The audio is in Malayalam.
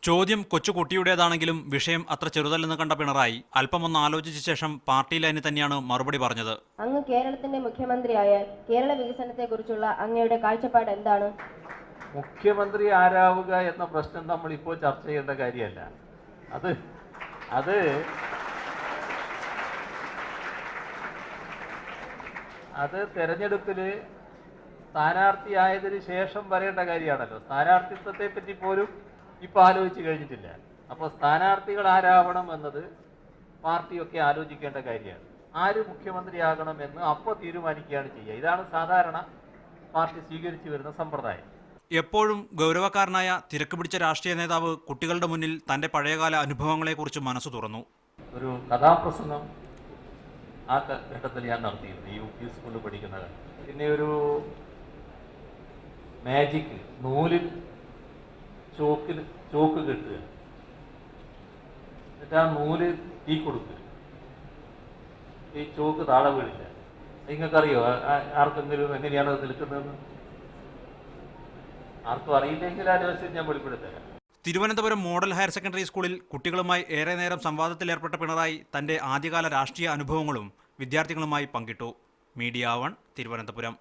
ചോദ്യം കൊച്ചുകുട്ടിയുടേതാണെങ്കിലും വിഷയം അത്ര ചെറുതല്ലെന്ന് കണ്ട പിണറായി അല്പമൊന്ന് ആലോചിച്ച ശേഷം പാർട്ടി ലൈനിൽ തന്നെയാണ് മറുപടി പറഞ്ഞത്. അങ്ങ് കേരളത്തിന്റെ മുഖ്യമന്ത്രിയായാൽ കേരള വികസനത്തെക്കുറിച്ചുള്ള അങ്ങയുടെ കാഴ്ചപ്പാട് എന്താണ്? മുഖ്യമന്ത്രി ആരാവുക എന്ന പ്രശ്നം നമ്മൾ ഇപ്പോൾ ചർച്ച ചെയ്യേണ്ട കാര്യമല്ല. അത് തെരഞ്ഞെടുപ്പില് സ്ഥാനാർത്ഥിയായതിനു ശേഷം പറയേണ്ട കാര്യമാണല്ലോ. സ്ഥാനാർത്ഥിത്വത്തെ പറ്റി പോലും ഇപ്പൊ ആലോചിച്ച് കഴിഞ്ഞിട്ടില്ല. അപ്പോൾ സ്ഥാനാർത്ഥികൾ ആരാവണം എന്നത് പാർട്ടിയൊക്കെ ആലോചിക്കേണ്ട കാര്യമാണ്. ആര് മുഖ്യമന്ത്രിയാകണം എന്ന് അപ്പോൾ തീരുമാനിക്കുകയാണ് ചെയ്യുക. ഇതാണ് സാധാരണ പാർട്ടി സ്വീകരിച്ചു വരുന്ന സമ്പ്രദായം. എപ്പോഴും ഗൗരവക്കാരനായ തിരക്ക് പിടിച്ച രാഷ്ട്രീയ നേതാവ് കുട്ടികളുടെ മുന്നിൽ തന്റെ പഴയകാല അനുഭവങ്ങളെക്കുറിച്ച് മനസ്സ് തുറന്നു. ഒരു കഥാപ്രസംഗം ആ ഘട്ടത്തിൽ ഞാൻ നടത്തിയിരുന്നു, UP സ്കൂളിൽ പഠിക്കുന്ന കാലം. പിന്നെ ഒരു മാജിക് നൂലിൽ ചോക്ക് കെട്ടുക, എന്നിട്ട് ആ നൂല് തീ കൊടുക്കുക, ഈ ചോക്ക് താഴെ വീഴില്ല. നിങ്ങൾക്കറിയോ ആർക്കെങ്കിലും എങ്ങനെയാണ് അത് നിൽക്കുന്നതെന്ന്? ആർക്കും അറിയില്ലെങ്കിൽ ആ രഹസ്യം ഞാൻ വെളിപ്പെടുത്തുക. തിരുവനന്തപുരം മോഡൽ ഹയർ സെക്കൻഡറി സ്കൂളിൽ കുട്ടികളുമായി ഏറെ നേരം സംവാദത്തിലേർപ്പെട്ട പിണറായി തന്റെ ആദ്യകാല രാഷ്ട്രീയ അനുഭവങ്ങളും വിദ്യാർത്ഥികളുമായി പങ്കിട്ടു. മീഡിയ 1 തിരുവനന്തപുരം.